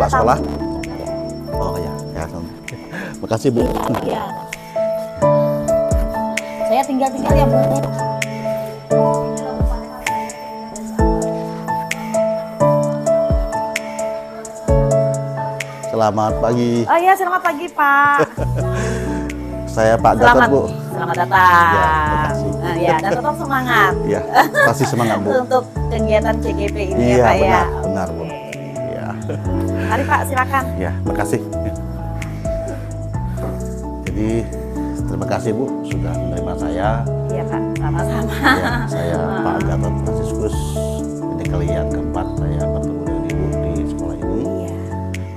Bapak sekolah? Oh ya, ya. Makasih Bu. Iya. Saya tinggal ya Bu. Selamat pagi. Oh iya, selamat pagi Pak. Saya Pak Gatot Bu. Selamat datang. Ya, terima kasih. Ya, dan tetap semangat. Ya, pasti semangat Bu. Untuk kegiatan CGP ini Iya, ya Pak ya. benar Bu. Oke. Ya. Mari Pak, silakan. Ya, makasih. Jadi terima kasih Bu sudah menerima saya. Iya Pak, sama-sama. Ya, saya Pak Gatot Franciscus. Ini kali yang keempat saya bertemu dengan Ibu di sekolah ini Iya.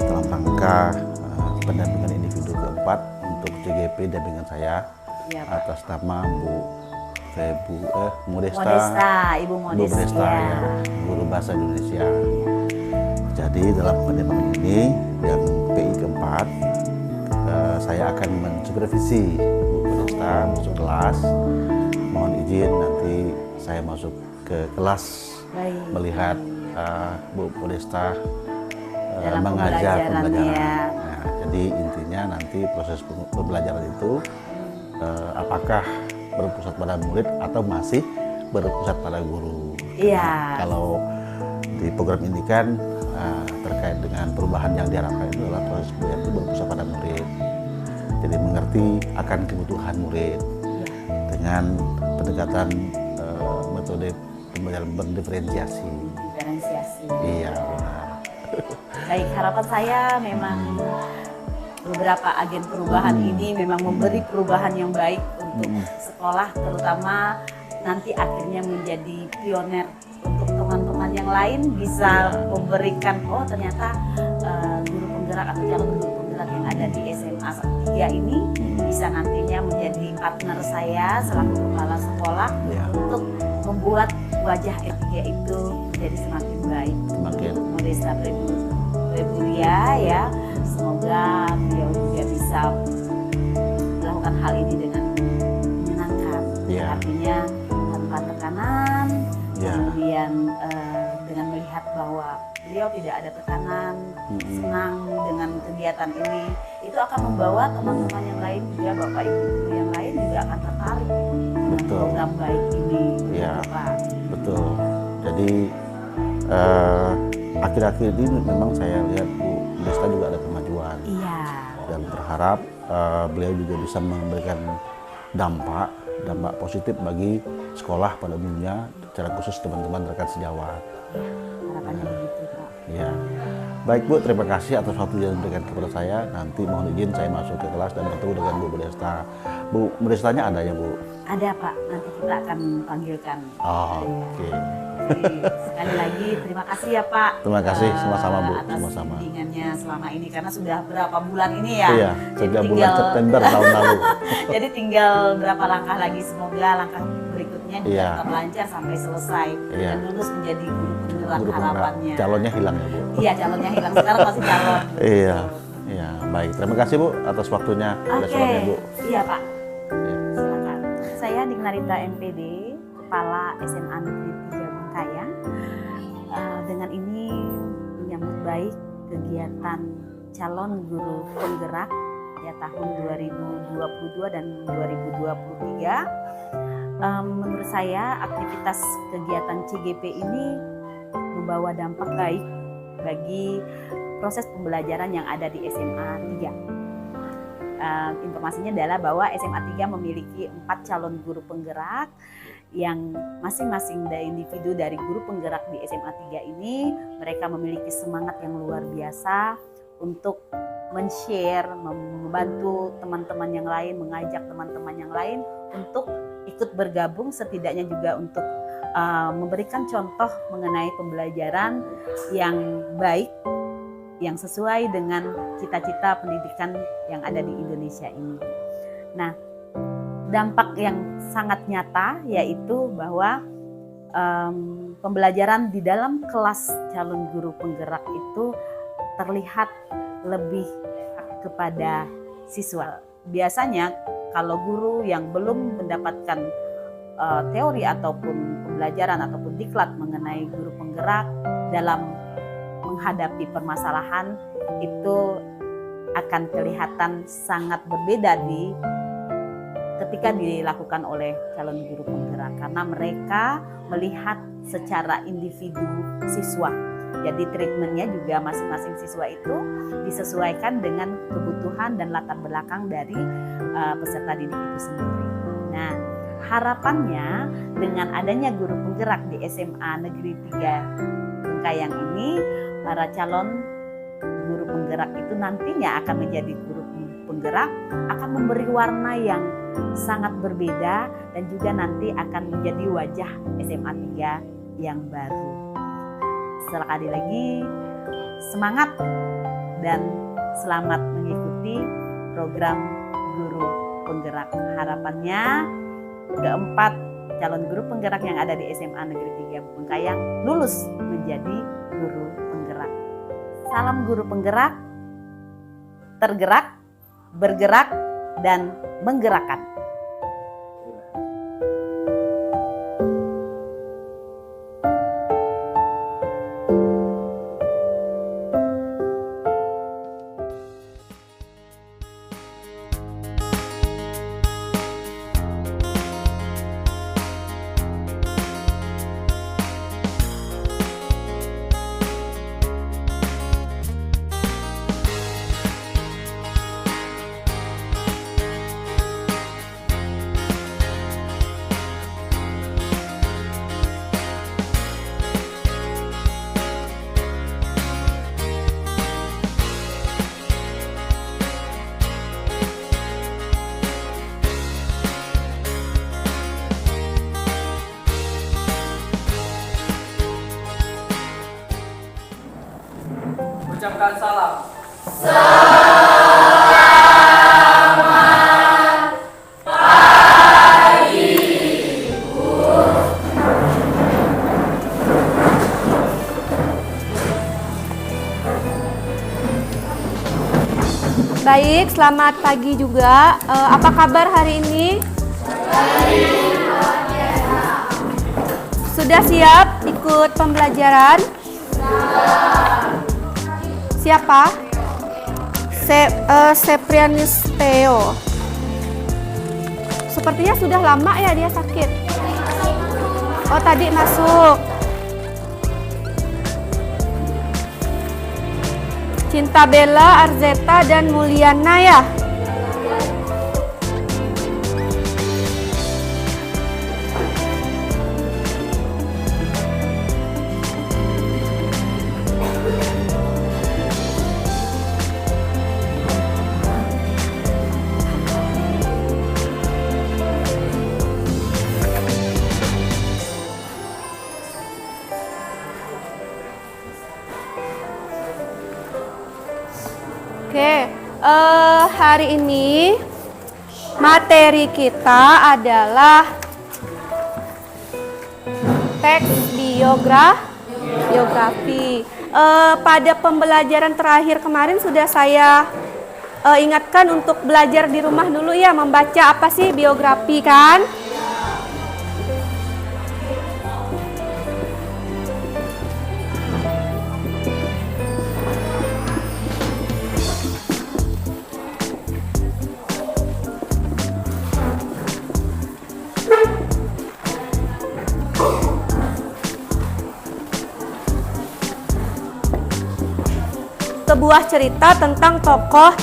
dalam rangka pendampingan individu keempat untuk CGP dampingan saya Iya Pak. atas nama Bu Modesta, Ibu Bu Modesta. Modesta ya, guru bahasa Indonesia. Jadi dalam pendampingan ini yang PI keempat saya akan mensupervisi Bu Modesta masuk kelas. Mohon izin nanti saya masuk ke kelas Baik. melihat Bu Modesta Dalam mengajar pembelajaran, pembelajaran. ya. Nah, jadi intinya nanti proses pembelajaran itu apakah berpusat pada murid atau masih berpusat pada guru. Iya. Nah, kalau di program ini kan terkait dengan perubahan yang diharapkan itu adalah proses pembelajaran itu berpusat pada murid. Jadi mengerti akan kebutuhan murid dengan pendekatan metode pembelajaran berdiferensiasi. Diferensiasi. Iya benar. Baik, harapan saya memang beberapa agen perubahan ini memang memberi perubahan yang baik untuk sekolah, terutama nanti akhirnya menjadi pioner untuk teman-teman yang lain bisa memberikan, oh ternyata guru penggerak atau calon guru penggerak yang ada di SMA 3 ini bisa nantinya menjadi partner saya selaku kepala sekolah untuk membuat wajah S3 itu menjadi semakin baik. Semakin Modesta Preburia ya, semoga beliau juga bisa melakukan hal ini dengan menyenangkan, artinya tanpa tekanan, kemudian dengan melihat bahwa beliau tidak ada tekanan, senang dengan kegiatan ini, itu akan membawa teman-teman yang lain juga, bapak ibu guru yang lain juga akan tertarik dengan program baik ini. Ya, Pak. betul. Jadi akhir-akhir ini memang saya lihat Bu Modesta juga ada kemajuan. Iya. Dan berharap beliau juga bisa memberikan dampak positif bagi sekolah pada umumnya, secara khusus teman-teman rekan sejawat. Harapannya begitu Pak. Ya. Baik Bu, terima kasih atas waktu yang diberikan kepada saya. Nanti mohon izin saya masuk ke kelas dan bertemu dengan Bu Modesta. Bu Modestanya ada ya Bu? Ada Pak, nanti kita akan panggilkan. Oh, oke. Sekali lagi terima kasih ya Pak. Terima kasih, sama-sama Bu, atas sama-sama. bimbingannya selama ini karena sudah berapa bulan ini ya. Iya, sejak bulan September tahun lalu. Jadi tinggal berapa langkah lagi, semoga langkah berikutnya juga tetap lancar sampai selesai dan lulus menjadi guru penggerak harapannya. Calonnya hilang ya Bu? Iya, calonnya hilang, sekarang masih calon. Iya, iya, baik. Terima kasih Bu atas waktunya. Oke, Bu. iya Pak. Silakan. Saya Dignarita MPD, Kepala SMA Negeri 3 Bengkayang. Dengan ini menyambut baik kegiatan calon guru penggerak ya tahun 2022 dan 2023. Menurut saya aktivitas kegiatan CGP ini membawa dampak baik bagi proses pembelajaran yang ada di SMA 3. Informasinya adalah bahwa SMA 3 memiliki 4 calon guru penggerak yang masing-masing dari individu dari guru penggerak di SMA 3 ini, mereka memiliki semangat yang luar biasa untuk men-share, membantu teman-teman yang lain, mengajak teman-teman yang lain untuk ikut bergabung, setidaknya juga untuk memberikan contoh mengenai pembelajaran yang baik, yang sesuai dengan cita-cita pendidikan yang ada di Indonesia ini. Nah, dampak yang sangat nyata yaitu bahwa pembelajaran di dalam kelas calon guru penggerak itu terlihat lebih kepada siswa. Biasanya kalau guru yang belum mendapatkan teori ataupun pembelajaran ataupun diklat mengenai guru penggerak dalam menghadapi permasalahan itu akan kelihatan sangat berbeda ketika dilakukan oleh calon guru penggerak, karena mereka melihat secara individu siswa. Jadi treatmentnya juga masing-masing siswa itu disesuaikan dengan kebutuhan dan latar belakang dari peserta didik itu sendiri. Nah, harapannya dengan adanya guru penggerak di SMA Negeri 3 Bengkayang ini, para calon guru penggerak itu nantinya akan menjadi guru penggerak, akan memberi warna yang sangat berbeda dan juga nanti akan menjadi wajah SMA 3 yang baru. Sekali lagi semangat dan selamat mengikuti program guru penggerak. Harapannya keempat calon guru penggerak yang ada di SMA Negeri 3 Bengkayang lulus menjadi guru penggerak. Salam guru penggerak, tergerak, bergerak, dan menggerakkan. Ucapkan salam. Baik, selamat pagi juga. Apa kabar hari ini? Sudah siap ikut pembelajaran? Siapa? Seprianus Theo. Sepertinya sudah lama ya dia sakit. Oh, tadi masuk. Cinta Bella, Arzeta, dan Mulyana ya. Oke, hari ini materi kita adalah teks biografi. Pada pembelajaran terakhir kemarin sudah saya ingatkan untuk belajar di rumah dulu ya, membaca apa sih biografi kan? Sebuah cerita tentang tokoh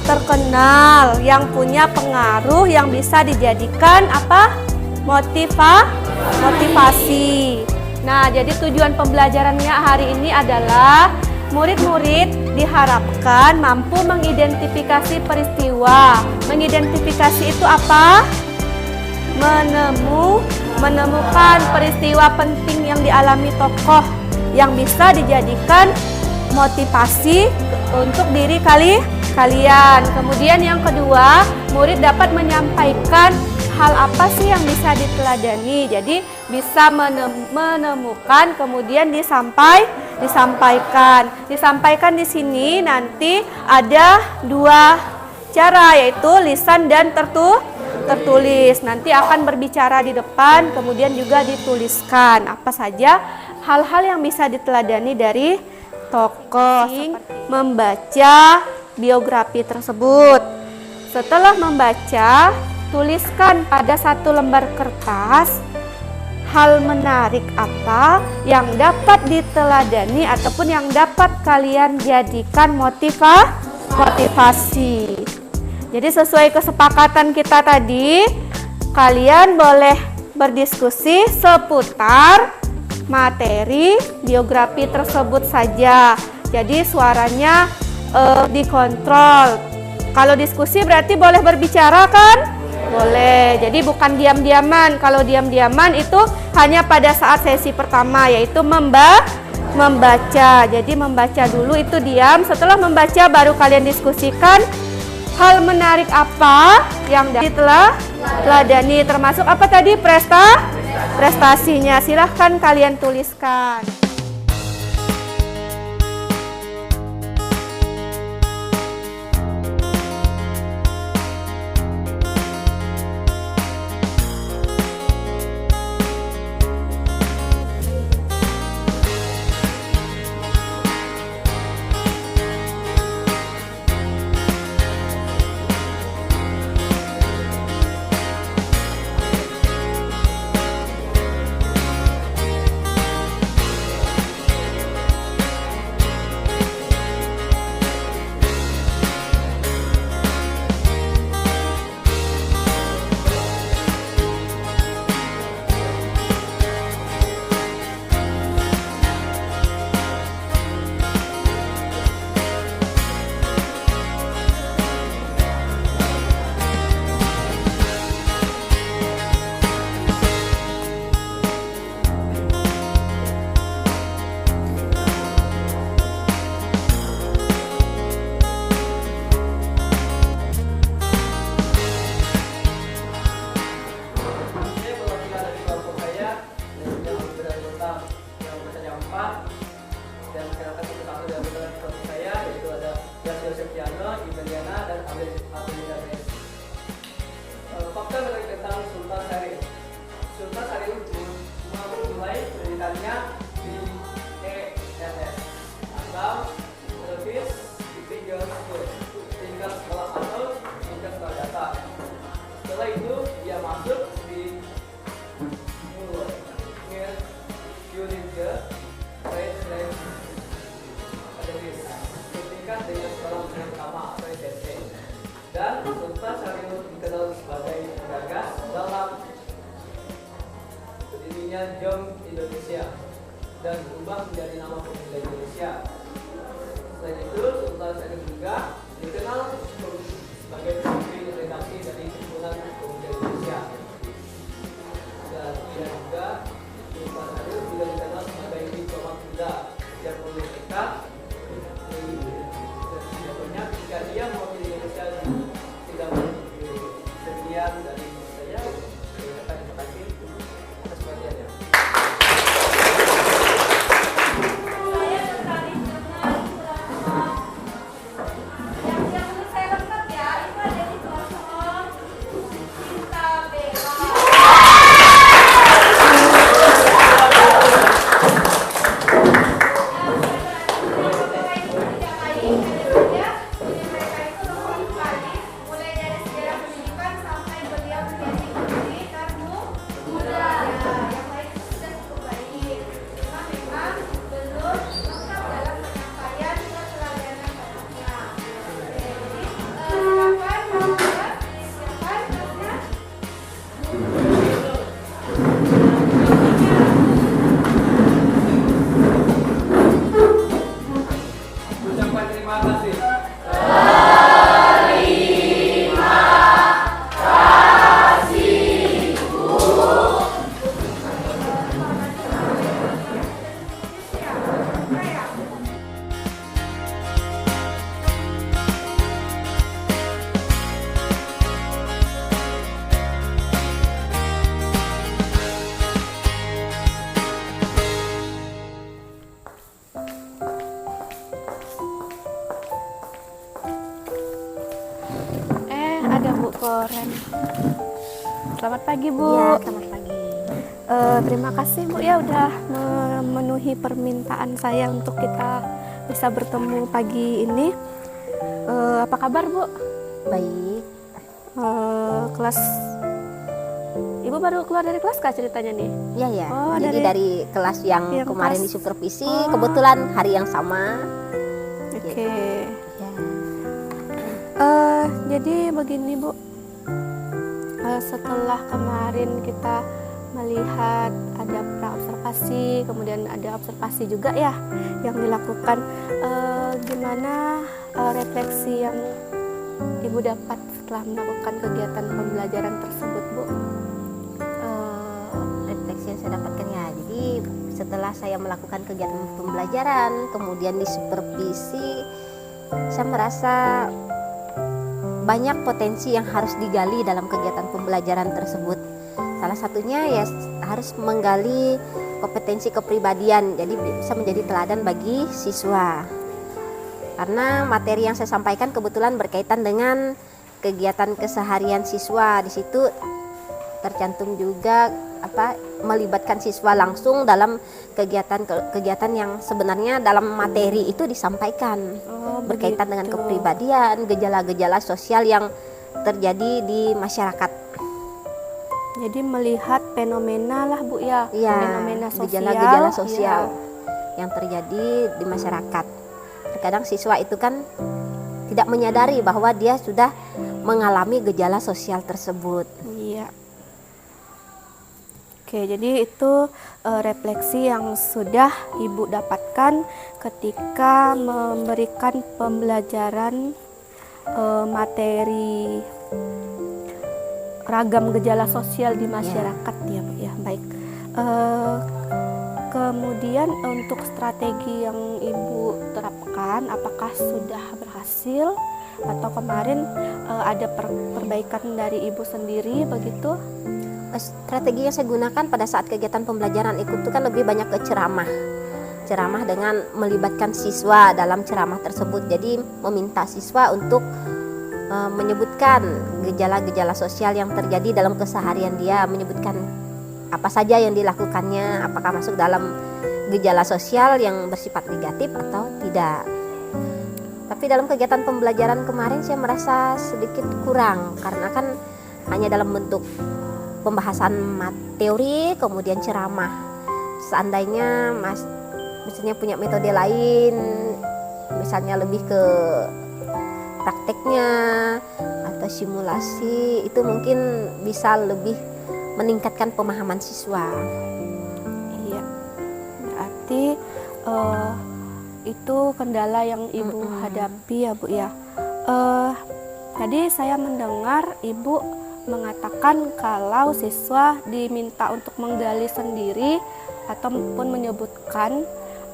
terkenal yang punya pengaruh yang bisa dijadikan apa? Motivasi. Nah, jadi tujuan pembelajarannya hari ini adalah murid-murid diharapkan mampu mengidentifikasi peristiwa. Mengidentifikasi itu apa? Menemukan peristiwa penting yang dialami tokoh yang bisa dijadikan motivasi untuk diri kalian. Kemudian yang kedua, murid dapat menyampaikan hal apa sih yang bisa diteladani. Jadi bisa menemukan kemudian disampaikan. Disampaikan di sini nanti ada dua cara, yaitu lisan dan tertulis. Nanti akan berbicara di depan, kemudian juga dituliskan apa saja hal-hal yang bisa diteladani dari tokoh, seperti membaca biografi tersebut. Setelah membaca, tuliskan pada satu lembar kertas hal menarik apa yang dapat diteladani ataupun yang dapat kalian jadikan motivasi. Jadi sesuai kesepakatan kita tadi, kalian boleh berdiskusi seputar materi biografi tersebut saja. Jadi suaranya dikontrol. Kalau diskusi berarti boleh berbicara kan? Boleh. Jadi bukan diam-diaman. Kalau diam-diaman itu hanya pada saat sesi pertama, yaitu membaca. Jadi membaca dulu itu diam. Setelah membaca baru kalian diskusikan hal menarik apa yang telah teladani, termasuk apa tadi prestasinya. Silahkan kalian tuliskan. Dan Sultan Syahrir dikenal sebagai penggagas dalam berdirinya JOM Indonesia dan berubah menjadi nama Pemuda Indonesia. Selain itu, Sultan Syahrir juga dikenal sebagai pemimpin redaksi dari Himpunan Pemuda Indonesia. Dan dia juga, Sultan Syahrir juga dikenal sebagai diplomat muda yang memiliki banyak jika dia mewakili Indonesia tidak memiliki sekian dari saya. Terima kasih atas perhatiannya. Ucapkan terima kasih. Ada Bu Koren. Selamat pagi Bu. Iya, selamat pagi. Terima kasih Bu ya udah memenuhi permintaan saya untuk kita bisa bertemu pagi ini. Apa kabar Bu? Baik. Kelas Ibu baru keluar dari kelas kah ceritanya nih? Iya ya. Oh, Jadi dari kelas yang kemarin kelas- disupervisi, kebetulan hari yang sama. Oke. Ya. Jadi begini Bu, setelah kemarin kita melihat ada praobservasi, kemudian ada observasi juga ya yang dilakukan, gimana refleksi yang Ibu dapat setelah melakukan kegiatan pembelajaran tersebut Bu? Refleksi yang saya dapatkan ya. Jadi setelah saya melakukan kegiatan pembelajaran, kemudian disupervisi, saya merasa banyak potensi yang harus digali dalam kegiatan pembelajaran tersebut. Salah satunya ya harus menggali kompetensi kepribadian, jadi bisa menjadi teladan bagi siswa. Karena materi yang saya sampaikan kebetulan berkaitan dengan kegiatan keseharian siswa. Di situ tercantum juga melibatkan siswa langsung dalam kegiatan yang sebenarnya dalam materi itu disampaikan. Berkaitan dengan kepribadian, gejala-gejala sosial yang terjadi di masyarakat. Jadi melihat fenomena lah Bu ya, Iya, fenomena sosial, gejala-gejala sosial ya. yang terjadi di masyarakat. Terkadang siswa itu kan tidak menyadari bahwa dia sudah mengalami gejala sosial tersebut. Iya. Oke, jadi itu refleksi yang sudah Ibu dapatkan ketika memberikan pembelajaran materi ragam gejala sosial di masyarakat ya Bu ya. Baik. Kemudian untuk strategi yang Ibu terapkan, apakah sudah berhasil atau kemarin ada perbaikan dari Ibu sendiri begitu? Strategi yang saya gunakan pada saat kegiatan pembelajaran itu kan lebih banyak ke ceramah dengan melibatkan siswa dalam ceramah tersebut. Jadi meminta siswa untuk menyebutkan gejala-gejala sosial yang terjadi dalam keseharian dia, menyebutkan apa saja yang dilakukannya, apakah masuk dalam gejala sosial yang bersifat negatif atau tidak. Tapi dalam kegiatan pembelajaran kemarin saya merasa sedikit kurang, karena kan hanya dalam bentuk pembahasan teori kemudian ceramah. Seandainya misalnya punya metode lain, misalnya lebih ke prakteknya atau simulasi, itu mungkin bisa lebih meningkatkan pemahaman siswa. Iya, berarti itu kendala yang Ibu hadapi ya Bu ya. Tadi saya mendengar Ibu mengatakan kalau siswa diminta untuk menggali sendiri ataupun menyebutkan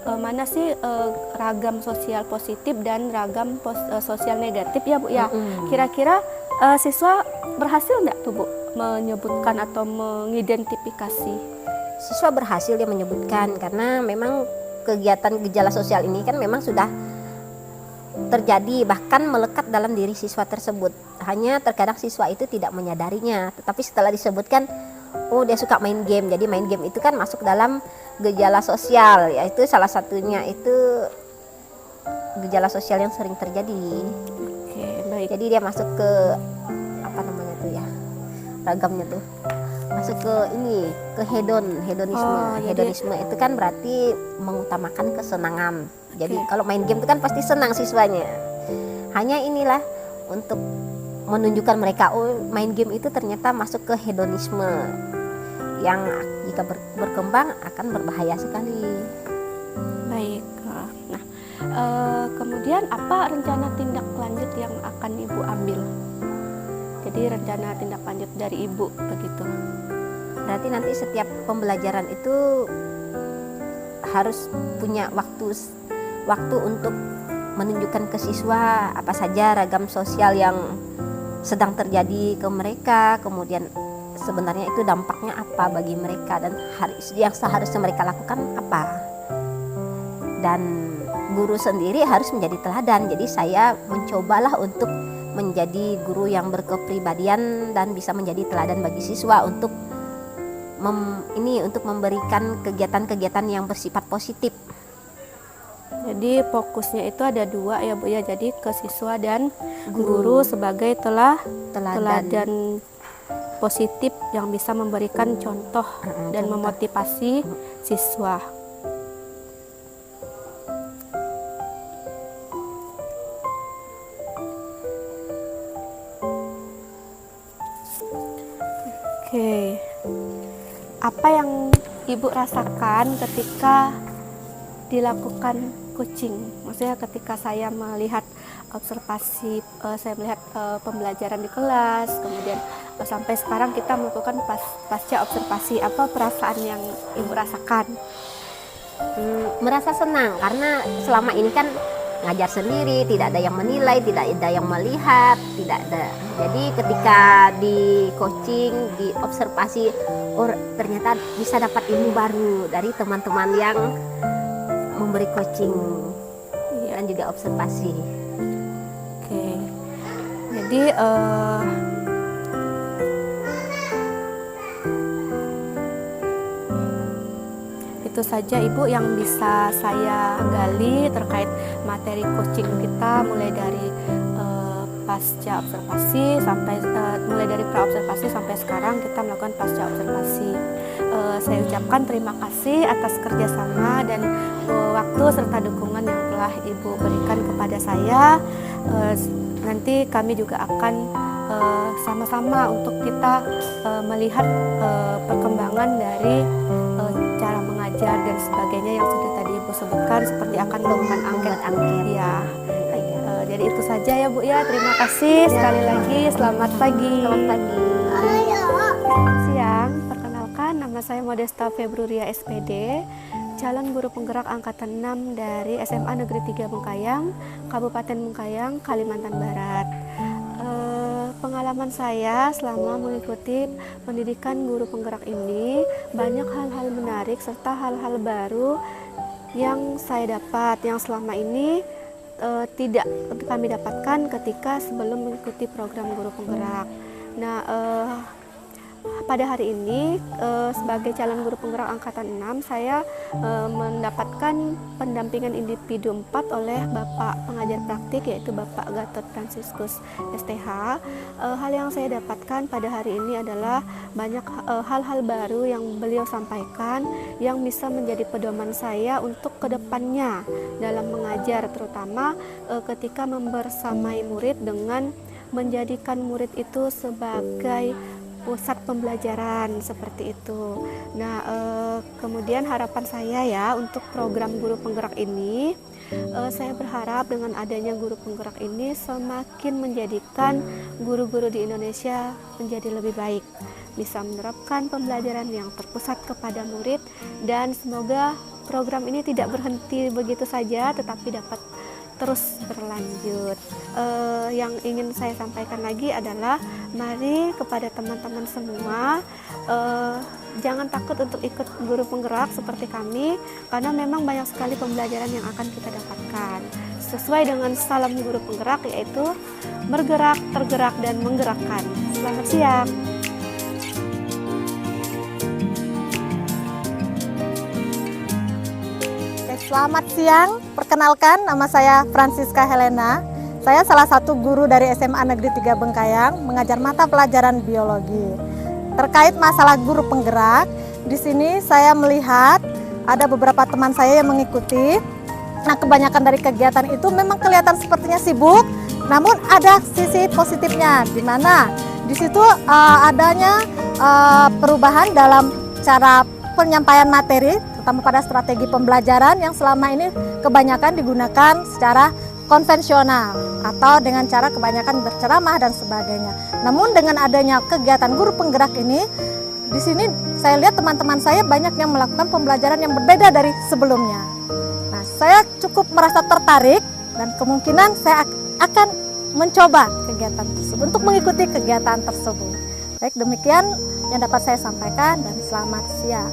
mana sih ragam sosial positif dan ragam sosial negatif ya Bu ya. Kira-kira siswa berhasil nggak tuh Bu menyebutkan atau mengidentifikasi? Siswa berhasil dia menyebutkan, karena memang kegiatan gejala sosial ini kan memang sudah terjadi, bahkan melekat dalam diri siswa tersebut. Hanya terkadang siswa itu tidak menyadarinya, tetapi setelah disebutkan, oh dia suka main game, jadi main game itu kan masuk dalam gejala sosial, yaitu salah satunya itu gejala sosial yang sering terjadi. Oke, baik. Jadi dia masuk ke apa namanya tuh ya, ragamnya tuh masuk ke ini, ke hedonisme. Hedonisme itu kan berarti mengutamakan kesenangan. Jadi kalau main game itu kan pasti senang siswanya. Hanya inilah untuk menunjukkan mereka, oh main game itu ternyata masuk ke hedonisme yang jika berkembang akan berbahaya sekali. Baik. Nah, kemudian apa rencana tindak lanjut yang akan Ibu ambil? Jadi rencana tindak lanjut dari Ibu begitu. Berarti nanti setiap pembelajaran itu harus punya waktu untuk menunjukkan ke siswa apa saja ragam sosial yang sedang terjadi ke mereka, kemudian sebenarnya itu dampaknya apa bagi mereka, dan yang seharusnya mereka lakukan apa. Dan guru sendiri harus menjadi teladan. Jadi saya mencobalah untuk menjadi guru yang berkepribadian dan bisa menjadi teladan bagi siswa untuk untuk memberikan kegiatan-kegiatan yang bersifat positif. Jadi fokusnya itu ada 2 ya Bu ya, jadi ke siswa dan guru sebagai teladan positif yang bisa memberikan contoh dan memotivasi siswa. Oke, apa yang Ibu rasakan ketika dilakukan coaching? Maksudnya ketika saya melihat observasi, saya melihat pembelajaran di kelas, kemudian sampai sekarang kita melakukan pasca observasi, apa perasaan yang Ibu rasakan? Merasa senang karena selama ini kan ngajar sendiri, tidak ada yang menilai, tidak ada yang melihat, tidak ada. Jadi ketika di coaching, di observasi, ternyata bisa dapat ilmu baru dari teman-teman yang memberi coaching dan juga observasi. Oke, jadi itu saja Ibu yang bisa saya gali terkait materi coaching kita, mulai dari pasca observasi sampai mulai dari pra observasi sampai sekarang kita melakukan pasca observasi. Saya ucapkan terima kasih atas kerjasama dan waktu serta dukungan yang telah Ibu berikan kepada saya. Nanti kami juga akan sama-sama untuk kita melihat perkembangan dari cara mengajar dan sebagainya yang sudah tadi Ibu sebutkan, seperti akan melakukan angket-angket ya. Jadi itu saja ya Bu ya. Terima kasih sekali lagi. Selamat pagi. Selamat pagi. Siang, perkenalkan nama saya Modesta Februria SPD, calon guru penggerak angkatan 6 dari SMA Negeri 3 Bengkayang, Kabupaten Bengkayang, Kalimantan Barat. Pengalaman saya selama mengikuti pendidikan guru penggerak ini, banyak hal-hal menarik serta hal-hal baru yang saya dapat, yang selama ini tidak kami dapatkan ketika sebelum mengikuti program guru penggerak. Nah, pada hari ini sebagai calon guru penggerak angkatan 6, saya mendapatkan pendampingan individu 4 oleh Bapak pengajar praktik, yaitu Bapak Gatot Franciscus STH. Hal yang saya dapatkan pada hari ini adalah banyak hal-hal baru yang beliau sampaikan yang bisa menjadi pedoman saya untuk kedepannya dalam mengajar, terutama ketika membersamai murid dengan menjadikan murid itu sebagai pusat pembelajaran seperti itu. Nah, kemudian harapan saya ya untuk program guru penggerak ini, saya berharap dengan adanya guru penggerak ini semakin menjadikan guru-guru di Indonesia menjadi lebih baik, bisa menerapkan pembelajaran yang terpusat kepada murid, dan semoga program ini tidak berhenti begitu saja tetapi dapat terus berlanjut. Yang ingin saya sampaikan lagi adalah mari kepada teman-teman semua, jangan takut untuk ikut guru penggerak seperti kami, karena memang banyak sekali pembelajaran yang akan kita dapatkan sesuai dengan salam guru penggerak, yaitu bergerak, tergerak, dan menggerakkan. Selamat siang. Selamat siang, perkenalkan nama saya Francisca Helena. Saya salah satu guru dari SMA Negeri 3 Bengkayang, mengajar mata pelajaran biologi. Terkait masalah guru penggerak, di sini saya melihat ada beberapa teman saya yang mengikuti. Nah, kebanyakan dari kegiatan itu memang kelihatan sepertinya sibuk, namun ada sisi positifnya, di mana di situ adanya perubahan dalam cara penyampaian materi, terutama pada strategi pembelajaran yang selama ini kebanyakan digunakan secara konvensional atau dengan cara kebanyakan berceramah dan sebagainya. Namun dengan adanya kegiatan guru penggerak ini, di sini saya lihat teman-teman saya banyak yang melakukan pembelajaran yang berbeda dari sebelumnya. Nah, saya cukup merasa tertarik dan kemungkinan saya akan mencoba kegiatan tersebut untuk mengikuti kegiatan tersebut. Baik, demikian yang dapat saya sampaikan dan selamat siang.